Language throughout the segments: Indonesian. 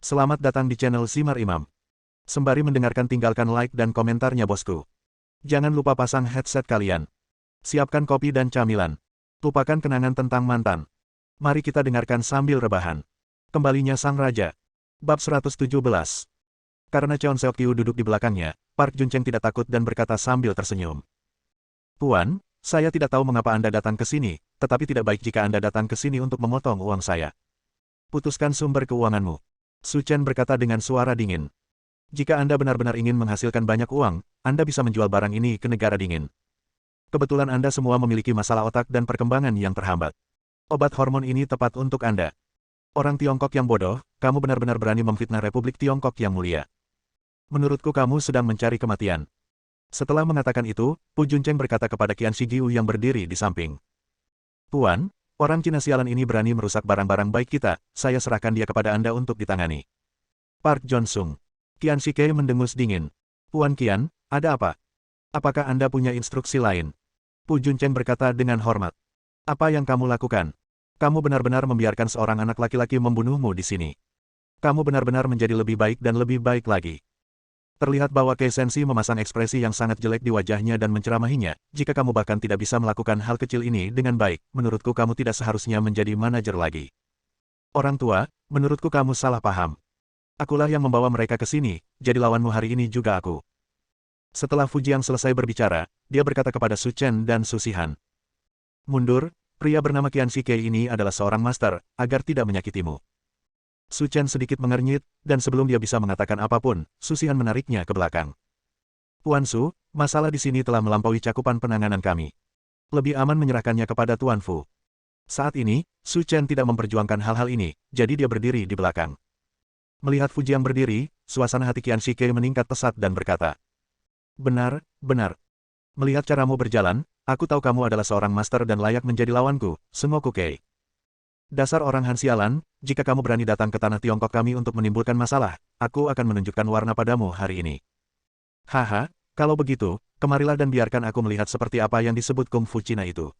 Selamat datang di channel Simar Imam. Sembari mendengarkan tinggalkan like dan komentarnya bosku. Jangan lupa pasang headset kalian. Siapkan kopi dan camilan. Lupakan kenangan tentang mantan. Mari kita dengarkan sambil rebahan. Kembalinya Sang Raja. Bab 117. Karena Cheon Seok Kyu duduk di belakangnya, Park Juncheng tidak takut dan berkata sambil tersenyum. Tuan, saya tidak tahu mengapa Anda datang ke sini, tetapi tidak baik jika Anda datang ke sini untuk memotong uang saya. Putuskan sumber keuanganmu. Su Chen berkata dengan suara dingin. Jika Anda benar-benar ingin menghasilkan banyak uang, Anda bisa menjual barang ini ke negara dingin. Kebetulan Anda semua memiliki masalah otak dan perkembangan yang terhambat. Obat hormon ini tepat untuk Anda. Orang Tiongkok yang bodoh, kamu benar-benar berani memfitnah Republik Tiongkok yang mulia. Menurutku kamu sedang mencari kematian. Setelah mengatakan itu, Pu Juncheng berkata kepada Qian Shigiu yang berdiri di samping. Tuan, orang Cina sialan ini berani merusak barang-barang baik kita, saya serahkan dia kepada Anda untuk ditangani. Park Jonsung. Qian Shikei mendengus dingin. Tuan Qian, ada apa? Apakah Anda punya instruksi lain? Pu Juncheng berkata dengan hormat. Apa yang kamu lakukan? Kamu benar-benar membiarkan seorang anak laki-laki membunuhmu di sini. Kamu benar-benar menjadi lebih baik dan lebih baik lagi. Terlihat bahwa Kei Sensi memasang ekspresi yang sangat jelek di wajahnya dan menceramahinya, jika kamu bahkan tidak bisa melakukan hal kecil ini dengan baik, menurutku kamu tidak seharusnya menjadi manajer lagi. Orang tua, menurutku kamu salah paham. Akulah yang membawa mereka ke sini, jadi lawanmu hari ini juga aku. Setelah Fujiang selesai berbicara, dia berkata kepada Su Chen dan Su Shihan. Mundur, pria bernama Qian Shikei ini adalah seorang master, agar tidak menyakitimu. Su Chen sedikit mengernyit, dan sebelum dia bisa mengatakan apapun, Su Shihan menariknya ke belakang. Tuan Su, masalah di sini telah melampaui cakupan penanganan kami. Lebih aman menyerahkannya kepada Tuan Fu. Saat ini, Su Chen tidak memperjuangkan hal-hal ini, jadi dia berdiri di belakang. Melihat Fujiang berdiri, suasana hati Qian Shikei meningkat pesat dan berkata. Benar, benar. Melihat caramu berjalan, aku tahu kamu adalah seorang master dan layak menjadi lawanku, Sengoku Kei. Dasar orang Han sialan, jika kamu berani datang ke tanah Tiongkok kami untuk menimbulkan masalah, aku akan menunjukkan warna padamu hari ini. Haha, kalau begitu, kemarilah dan biarkan aku melihat seperti apa yang disebut Kung Fu Cina itu.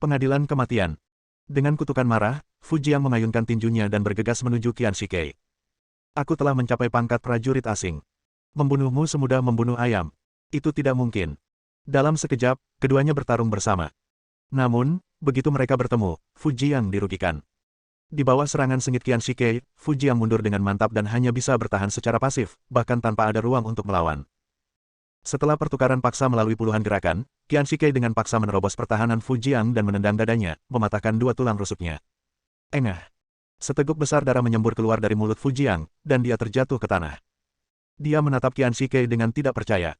Pengadilan kematian. Dengan kutukan marah, Fujiang mengayunkan tinjunya dan bergegas menuju Qian Shikei. Aku telah mencapai pangkat prajurit asing. Membunuhmu semudah membunuh ayam. Itu tidak mungkin. Dalam sekejap, keduanya bertarung bersama. Namun, begitu mereka bertemu, Fujiang dirugikan. Di bawah serangan sengit Qian Shikei, Fujiang mundur dengan mantap dan hanya bisa bertahan secara pasif, bahkan tanpa ada ruang untuk melawan. Setelah pertukaran paksa melalui puluhan gerakan, Qian Shikei dengan paksa menerobos pertahanan Fujiang dan menendang dadanya, mematahkan dua tulang rusuknya. Engah. Seteguk besar darah menyembur keluar dari mulut Fujiang, dan dia terjatuh ke tanah. Dia menatap Qian Shikei dengan tidak percaya.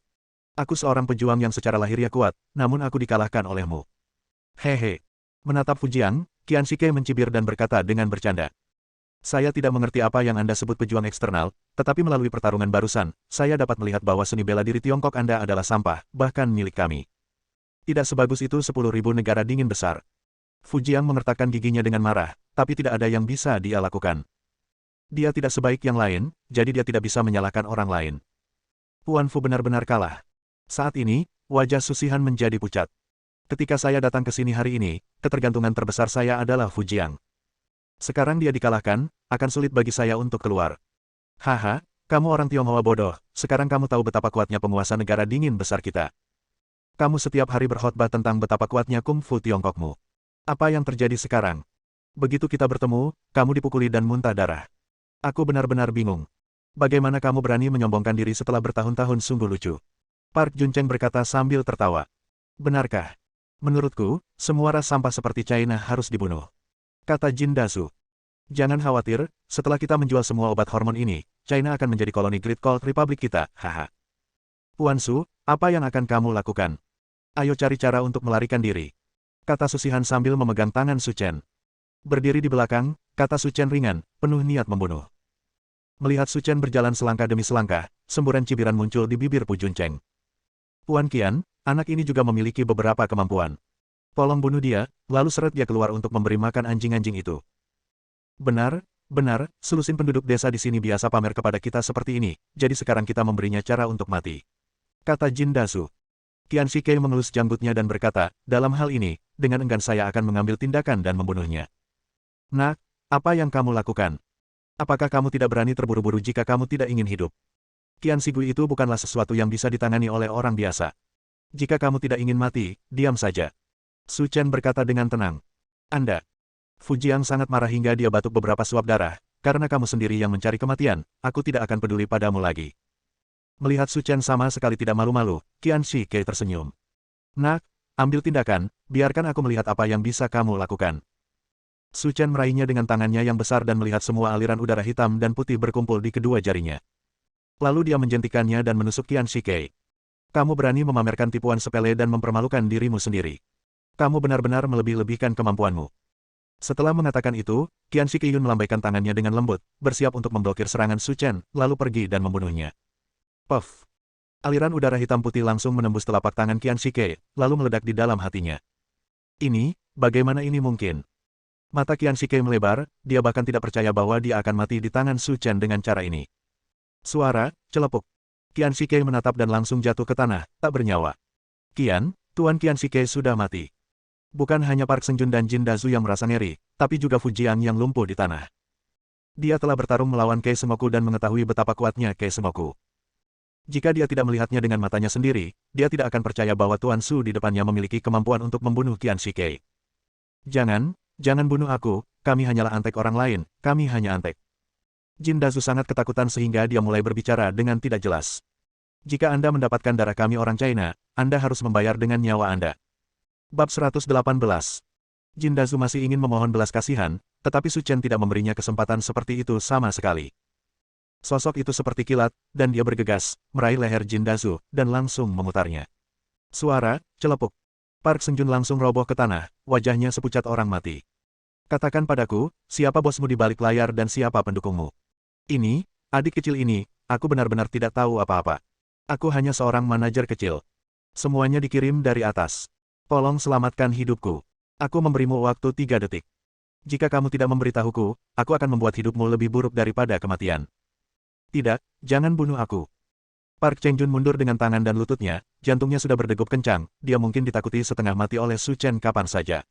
Aku seorang pejuang yang secara lahiriah kuat, namun aku dikalahkan olehmu. Hehe. Menatap Fujiang, Qian Shikei mencibir dan berkata dengan bercanda. Saya tidak mengerti apa yang Anda sebut pejuang eksternal, tetapi melalui pertarungan barusan, saya dapat melihat bahwa seni bela diri Tiongkok Anda adalah sampah, bahkan milik kami. Tidak sebagus itu 10.000 negara dingin besar. Fujiang mengertakkan giginya dengan marah, tapi tidak ada yang bisa dia lakukan. Dia tidak sebaik yang lain, jadi dia tidak bisa menyalahkan orang lain. Tuan Fu benar-benar kalah. Saat ini, wajah Su Shihan menjadi pucat. Ketika saya datang ke sini hari ini, ketergantungan terbesar saya adalah Fujiang. Sekarang dia dikalahkan, akan sulit bagi saya untuk keluar. Haha, kamu orang Tionghoa bodoh, sekarang kamu tahu betapa kuatnya penguasa negara dingin besar kita. Kamu setiap hari berkhotbah tentang betapa kuatnya Kung Fu Tiongkokmu. Apa yang terjadi sekarang? Begitu kita bertemu, kamu dipukuli dan muntah darah. Aku benar-benar bingung. Bagaimana kamu berani menyombongkan diri setelah bertahun-tahun sungguh lucu? Park Juncheng berkata sambil tertawa. Benarkah? Menurutku, semua ras sampah seperti China harus dibunuh. Kata Jin Dasu. Jangan khawatir, setelah kita menjual semua obat hormon ini, China akan menjadi koloni Great Cold Republic kita, haha. Tuan Su, apa yang akan kamu lakukan? Ayo cari cara untuk melarikan diri. Kata Su Shihan sambil memegang tangan Su Chen. Berdiri di belakang, kata Su Chen ringan, penuh niat membunuh. Melihat Su Chen berjalan selangkah demi selangkah, semburan cibiran muncul di bibir Pu Juncheng. Tuan Qian, anak ini juga memiliki beberapa kemampuan. Tolong bunuh dia, lalu seret dia keluar untuk memberi makan anjing-anjing itu. Benar, benar, selusin penduduk desa di sini biasa pamer kepada kita seperti ini, jadi sekarang kita memberinya cara untuk mati. Kata Jin Dasu. Qian Shikei mengelus janggutnya dan berkata, dalam hal ini, dengan enggan saya akan mengambil tindakan dan membunuhnya. Nak, apa yang kamu lakukan? Apakah kamu tidak berani terburu-buru jika kamu tidak ingin hidup? Qian Shigui itu bukanlah sesuatu yang bisa ditangani oleh orang biasa. Jika kamu tidak ingin mati, diam saja. Su Chen berkata dengan tenang. Anda. Fujiang sangat marah hingga dia batuk beberapa suap darah. Karena kamu sendiri yang mencari kematian, aku tidak akan peduli padamu lagi. Melihat Su Chen sama sekali tidak malu-malu, Qian Shike tersenyum. Nak, ambil tindakan, biarkan aku melihat apa yang bisa kamu lakukan. Su Chen meraihnya dengan tangannya yang besar dan melihat semua aliran udara hitam dan putih berkumpul di kedua jarinya. Lalu dia menjentikannya dan menusuk Qian Shike. Kamu berani memamerkan tipuan sepele dan mempermalukan dirimu sendiri. Kamu benar-benar melebih-lebihkan kemampuanmu. Setelah mengatakan itu, Qian Shike-yun melambaikan tangannya dengan lembut, bersiap untuk memblokir serangan Su Chen, lalu pergi dan membunuhnya. Puff! Aliran udara hitam putih langsung menembus telapak tangan Qian Shike, lalu meledak di dalam hatinya. Ini, bagaimana ini mungkin? Mata Qian Shike melebar, dia bahkan tidak percaya bahwa dia akan mati di tangan Su Chen dengan cara ini. Suara, celepuk. Qian Shike menatap dan langsung jatuh ke tanah, tak bernyawa. Tuan Qian Shike sudah mati. Bukan hanya Park Sengjun dan Jin Dazu yang merasa ngeri, tapi juga Fujiang yang lumpuh di tanah. Dia telah bertarung melawan Kei Semoku dan mengetahui betapa kuatnya Kei Semoku. Jika dia tidak melihatnya dengan matanya sendiri, dia tidak akan percaya bahwa Tuan Su di depannya memiliki kemampuan untuk membunuh Qian Shike. Jangan bunuh aku, kami hanyalah antek orang lain, kami hanya antek. Jin Dazu sangat ketakutan sehingga dia mulai berbicara dengan tidak jelas. Jika Anda mendapatkan darah kami orang China, Anda harus membayar dengan nyawa Anda. Bab 118. Jin Dazu masih ingin memohon belas kasihan, tetapi Su Chen tidak memberinya kesempatan seperti itu sama sekali. Sosok itu seperti kilat, dan dia bergegas, meraih leher Jin Dazu, dan langsung memutarnya. Suara, celepuk. Park Sengjun langsung roboh ke tanah, wajahnya sepucat orang mati. Katakan padaku, siapa bosmu di balik layar dan siapa pendukungmu? Ini, adik kecil ini, aku benar-benar tidak tahu apa-apa. Aku hanya seorang manajer kecil. Semuanya dikirim dari atas. Tolong selamatkan hidupku. Aku memberimu waktu 3 detik. Jika kamu tidak memberitahuku, aku akan membuat hidupmu lebih buruk daripada kematian. Tidak, jangan bunuh aku. Park Chengjun mundur dengan tangan dan lututnya, jantungnya sudah berdegup kencang, dia mungkin ditakuti setengah mati oleh Su Chen kapan saja.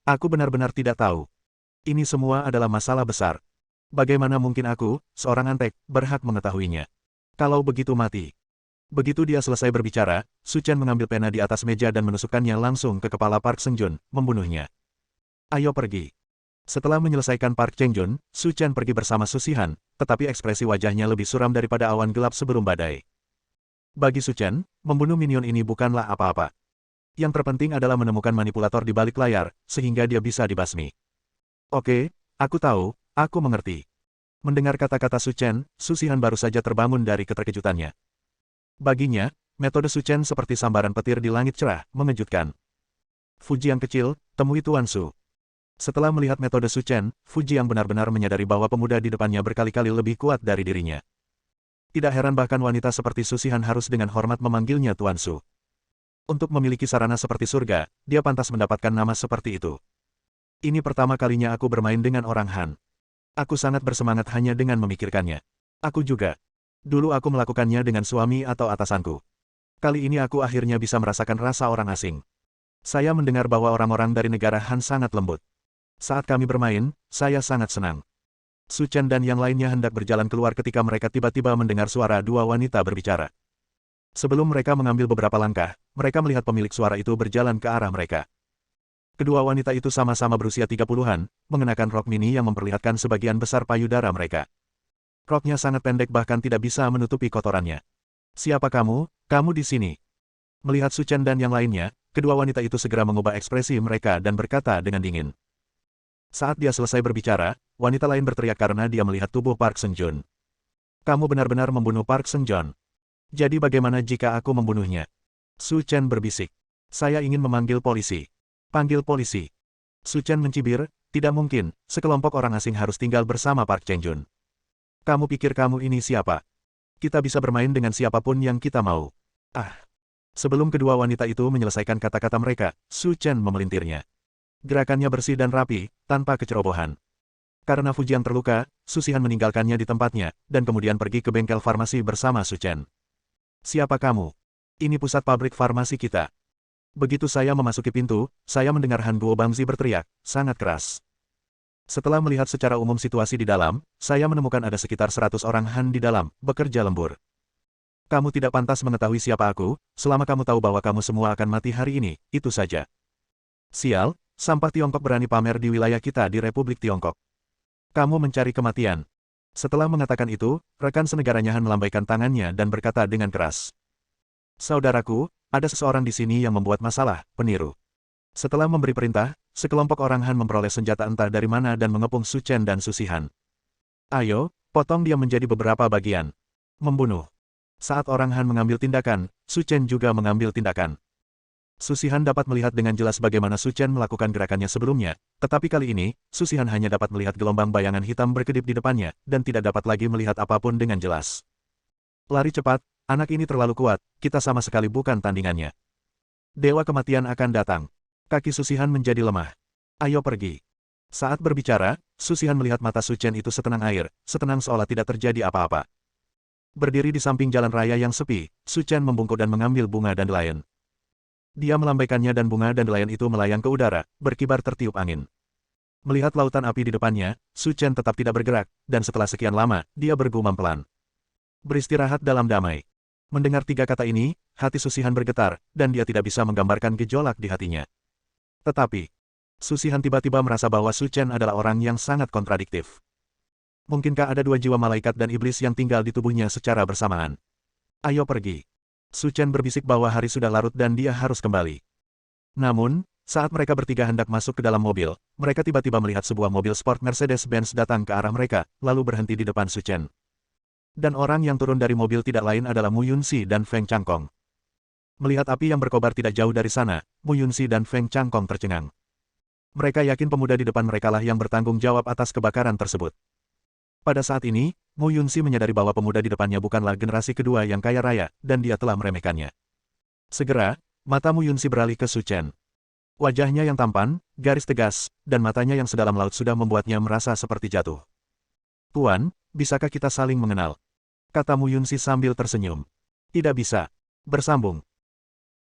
Aku benar-benar tidak tahu. Ini semua adalah masalah besar. Bagaimana mungkin aku, seorang antek, berhak mengetahuinya? Kalau begitu mati. Begitu dia selesai berbicara, Su Chen mengambil pena di atas meja dan menusukkannya langsung ke kepala Park Sengjun, membunuhnya. Ayo pergi. Setelah menyelesaikan Park Chengjun, Su Chen pergi bersama Su Shihan, tetapi ekspresi wajahnya lebih suram daripada awan gelap sebelum badai. Bagi Su Chen, membunuh minion ini bukanlah apa-apa. Yang terpenting adalah menemukan manipulator di balik layar, sehingga dia bisa dibasmi. Oke, aku tahu, aku mengerti. Mendengar kata-kata Su Chen, Su Shihan baru saja terbangun dari keterkejutannya. Baginya, metode Su Chen seperti sambaran petir di langit cerah, mengejutkan. Fujiang kecil, temui Tuan Su. Setelah melihat metode Su Chen, Fujiang benar-benar menyadari bahwa pemuda di depannya berkali-kali lebih kuat dari dirinya. Tidak heran bahkan wanita seperti Su Shihan harus dengan hormat memanggilnya Tuan Su. Untuk memiliki sarana seperti surga, dia pantas mendapatkan nama seperti itu. Ini pertama kalinya aku bermain dengan orang Han. Aku sangat bersemangat hanya dengan memikirkannya. Aku juga. Dulu aku melakukannya dengan suami atau atasanku. Kali ini aku akhirnya bisa merasakan rasa orang asing. Saya mendengar bahwa orang-orang dari negara Han sangat lembut. Saat kami bermain, saya sangat senang. Su Chen dan yang lainnya hendak berjalan keluar ketika mereka tiba-tiba mendengar suara dua wanita berbicara. Sebelum mereka mengambil beberapa langkah, mereka melihat pemilik suara itu berjalan ke arah mereka. Kedua wanita itu sama-sama berusia 30-an, mengenakan rok mini yang memperlihatkan sebagian besar payudara mereka. Roknya sangat pendek bahkan tidak bisa menutupi kotorannya. Siapa kamu? Kamu di sini. Melihat Su Chen dan yang lainnya, kedua wanita itu segera mengubah ekspresi mereka dan berkata dengan dingin. Saat dia selesai berbicara, wanita lain berteriak karena dia melihat tubuh Park Sengjun. Kamu benar-benar membunuh Park Sengjun. Jadi bagaimana jika aku membunuhnya? Su Chen berbisik. Saya ingin memanggil polisi. Panggil polisi. Su Chen mencibir, tidak mungkin, sekelompok orang asing harus tinggal bersama Park Chengjun. Kamu pikir kamu ini siapa? Kita bisa bermain dengan siapapun yang kita mau. Sebelum kedua wanita itu menyelesaikan kata-kata mereka, Su Chen memelintirnya. Gerakannya bersih dan rapi, tanpa kecerobohan. Karena Fujiang terluka, Su Shihan meninggalkannya di tempatnya, dan kemudian pergi ke bengkel farmasi bersama Su Chen. Siapa kamu? Ini pusat pabrik farmasi kita. Begitu saya memasuki pintu, saya mendengar Han Guo Bangzi berteriak, sangat keras. Setelah melihat secara umum situasi di dalam, saya menemukan ada sekitar 100 orang Han di dalam, bekerja lembur. Kamu tidak pantas mengetahui siapa aku, selama kamu tahu bahwa kamu semua akan mati hari ini, itu saja. Sial, sampah Tiongkok berani pamer di wilayah kita di Republik Tiongkok. Kamu mencari kematian. Setelah mengatakan itu, rekan senegaranya Han melambaikan tangannya dan berkata dengan keras. Saudaraku, ada seseorang di sini yang membuat masalah, peniru. Setelah memberi perintah, sekelompok orang Han memperoleh senjata entah dari mana dan mengepung Su Chen dan Su Shihan. Ayo, potong dia menjadi beberapa bagian. Membunuh. Saat orang Han mengambil tindakan, Su Chen juga mengambil tindakan. Su Shihan dapat melihat dengan jelas bagaimana Su Chen melakukan gerakannya sebelumnya, tetapi kali ini, Su Shihan hanya dapat melihat gelombang bayangan hitam berkedip di depannya, dan tidak dapat lagi melihat apapun dengan jelas. Lari cepat, anak ini terlalu kuat, kita sama sekali bukan tandingannya. Dewa kematian akan datang. Kaki Su Shihan menjadi lemah. Ayo pergi. Saat berbicara, Su Shihan melihat mata Su Chen itu setenang air, setenang seolah tidak terjadi apa-apa. Berdiri di samping jalan raya yang sepi, Su Chen membungkuk dan mengambil bunga dandelion. Dia melambaikannya dan bunga dandelion itu melayang ke udara, berkibar tertiup angin. Melihat lautan api di depannya, Su Chen tetap tidak bergerak, dan setelah sekian lama, dia bergumam pelan. Beristirahat dalam damai. Mendengar tiga kata ini, hati Su Shihan bergetar, dan dia tidak bisa menggambarkan gejolak di hatinya. Tetapi, Su Shihan tiba-tiba merasa bahwa Su Chen adalah orang yang sangat kontradiktif. Mungkinkah ada dua jiwa malaikat dan iblis yang tinggal di tubuhnya secara bersamaan? Ayo pergi. Su Chen berbisik bahwa hari sudah larut dan dia harus kembali. Namun, saat mereka bertiga hendak masuk ke dalam mobil, mereka tiba-tiba melihat sebuah mobil sport Mercedes-Benz datang ke arah mereka, lalu berhenti di depan Su Chen. Dan orang yang turun dari mobil tidak lain adalah Mu Yunxi dan Feng Changkong. Melihat api yang berkobar tidak jauh dari sana, Mu Yunxi dan Feng Changkong tercengang. Mereka yakin pemuda di depan merekalah yang bertanggung jawab atas kebakaran tersebut. Pada saat ini, Mu Yunxi menyadari bahwa pemuda di depannya bukanlah generasi kedua yang kaya raya, dan dia telah meremehkannya. Segera, mata Mu Yunxi beralih ke Su Chen. Wajahnya yang tampan, garis tegas, dan matanya yang sedalam laut sudah membuatnya merasa seperti jatuh. Tuan, bisakah kita saling mengenal? Kata Mu Yunxi sambil tersenyum. Tidak bisa. Bersambung.